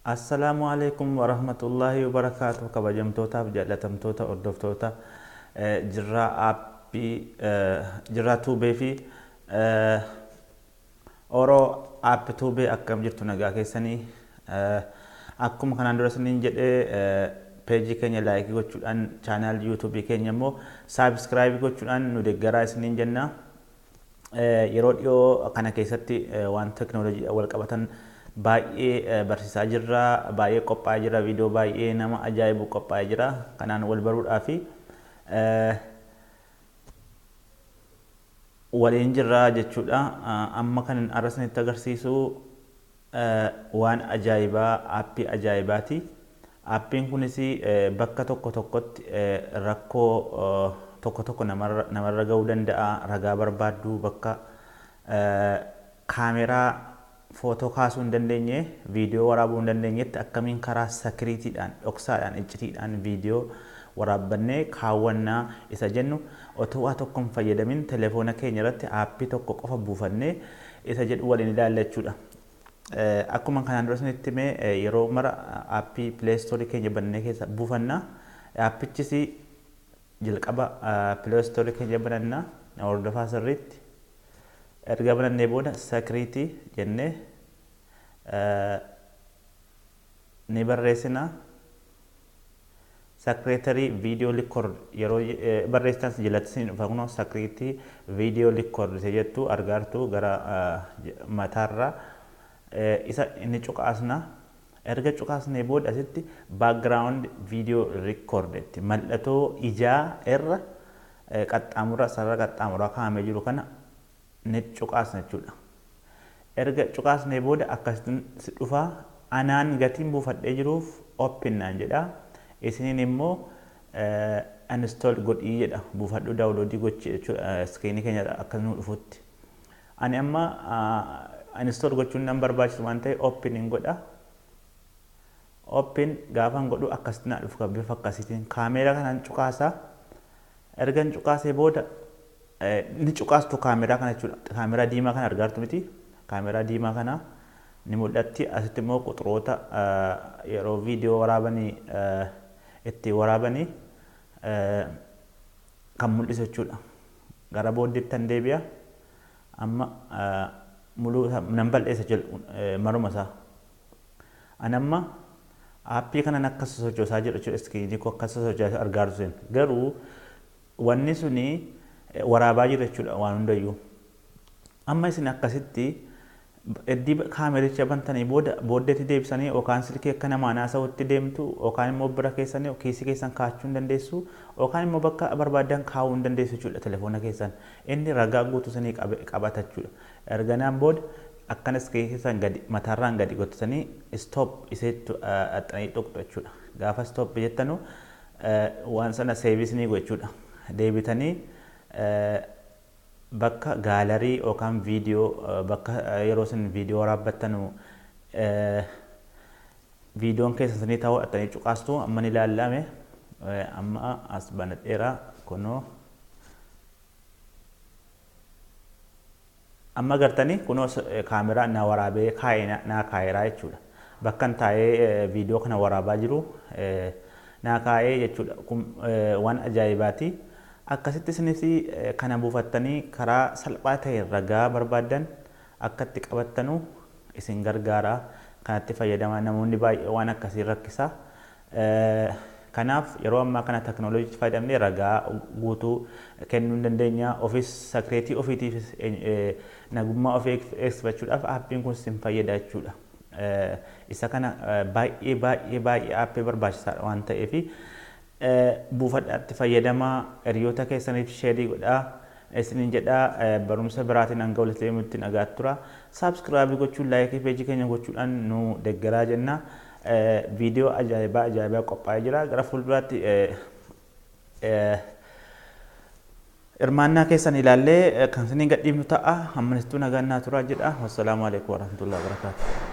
Assalamualaikum warahmatullahi wabarakatuh. Kabajamtoota fi jaalatamtoota hordoftoota jirraa aappii jirraa tuubee fi oroo aappii tuubee akkam jirtu nagaa keessanii akkuma kanaan dura isiniin jedhee peejii keenya laayikii gochuudhaan chaanaal yuutuubii keenya immoo saabskraayib gochuudhaan nu deeggaraa isiniin jenna. Yeroo dhiyoo kana keessatti waan teknoolojii wal qabatan baay'ee barsiisaa jirra, baay'ee qophaa'ee jira, viidiyoo baay'ee nama ajaa'ibu qophaa'ee jira. Kanaan wal baruudhaa fi waliin jirra jechuudha. Amma kan arrasanitti agarsiisu waan ajaa'ibaa, aappii ajaa'ibaati. Aappiin kunis bakka tokko tokkotti rakkoo tokko tokko namarra ga'uu danda'a. Ragaa barbaaddu bakka kaameraa footoo kaasuu hin dandeenye, viidiyoo waraabuu hin dandeenyetti akkamiin karaa sakiriitiidhaan, dhoksaadhaan, iccitiidhaan viidiyoo waraabbannee kaawwannaa isa jennu otoo waa tokko hin fayyadamin telefoona keenya irratti aappii tokko qofa buufannee isa jedhu waliin ilaalla jechuudha. Akkuma kanaan dura isinitti himee yeroo mara aappii pileestoorii keenya bannee keessa buufannaa. Aappichis jalqaba pileestoorii keenya banannaa hordofaa sirriitti. Erga banannee booda sakiriitii jennee ni barreessina. Sakreetarii viidiyoo likkoord yeroo barreessitan jalatti isin dhufa kunoo sakiriitii viidiyoo likkoord isa jettu argaartu gara mataarraa isa inni cuqaasna. Erga cuqaasnee booda asitti baakgiraawundi viidiyoo likkoordetti mallattoo ijaa irra qaxxaamura sarara qaxxaamuraa kaa'amee jiru kana ni cuqaasna jechuudha. Erga cuqaasnee booda akkasitti si dhufaa anaan gatiin buufadhee jiruuf oppinnaan jedha. Isiniin immoo install godhii jedha. Buufadhu daawuloodii gochii jechuudha iskiriinii keenya akka nu dhufutti. Ani amma install gochuun nan barbaachisu waan ta'eef oppin godha. Oppin gaafan godhu akkasitti naa dhufu bifa akkasiitiin kaameeraa kanaan cuqaasaa. Ergan cuqaasee booda ni cuqaastu kaameeraa kana jechuudha. Kaameeraa diimaa kana argaartu miti. Kaameeraa diimaa kana ni mul'atti. Asitti immoo quxuroota yeroo viidiyoo waraabanii itti waraabanii kan mul'isu jechuudha. Gara booddeetti tan deebi'a. Amma muluu nan bal'eessa jedhu maruma isaa. Ani amma aappii kanan akka sochoosaa jedhu jechuudha. Iskiriinii koo akka sochoosaa argaartu sen. Garuu wanni suni waraabaa jira jechuudha waan hundayyuu. Amma isin akkasitti eddii kaamericha bantanii booddeetti deebisanii yookaan silkii akka namaa naasa'utti deemtu yookaan immoo bira keessanii kiisii keessan kaachuu hin dandeessu yookaan immoo bakka barbaadan kaa'uu hin dandeessu jechuudha telefoona keessan. Inni ragaa guutuu sanii qabata jechuudha. Erganaan booda akkanas keessan gadi mataarraan gadi gottanii stop iseettu axxanii dhoktu jechuudha. Gaafa stop jettanu waan sana seevisnii gochuudha. Deebitanii bakka gaalarii yookaan viidiyoo bakka yeroo isin viidiyoo waraabbattanu viidiyoon keessan sanii ta'uu axxanii cuqaastu. Amma ni ilaallame amma as banadheeraa kunoo amma gartanii kunoo kaameraa na waraabee naa kaayeraa jechuudha. Bakkan taa'ee viidiyoo kana waraabaa jiru naa kaayee jechuudha. Waan ajaa'ibaati. Akkasitti isinis kana buufattanii karaa salphaa ta'e ragaa barbaadan akka itti qabattanu isin gargaara. Kanatti fayyadamaa namoonni baay'ee waan akkasii rakkisa. Kanaaf yeroo ammaa kana teknoolojii fayyadamnee ragaa guutuu kennuu hin dandeenya. Ofiis sakireetii ofiitiifis nagummaa ofii eegsifachuudhaaf aappiin kun isin fayyada jechuudha. Isa kana baay'ee aappii barbaachisaadha waan ta'eef buufadhaatti fayyadamaa hiriyoota keessaniif sheerii godhaa. Isiniin jedhaa barumsa biraatiin hanga walitti deemuutti nagaatti tura. Saabskraayibii gochuun laayikii peejii keenya gochuudhaan nu deeggaraa jenna. Viidiyoo ajaa'ibaa qophaa'ee jira. Gara fuulduraatti hirmaannaa keessan ilaallee kan isiniin gadhiifnu ta'a. Ammanistuu nagaan naa turaa jedha. Wassalaamu alaikum warahmatullahi wabarakatuh.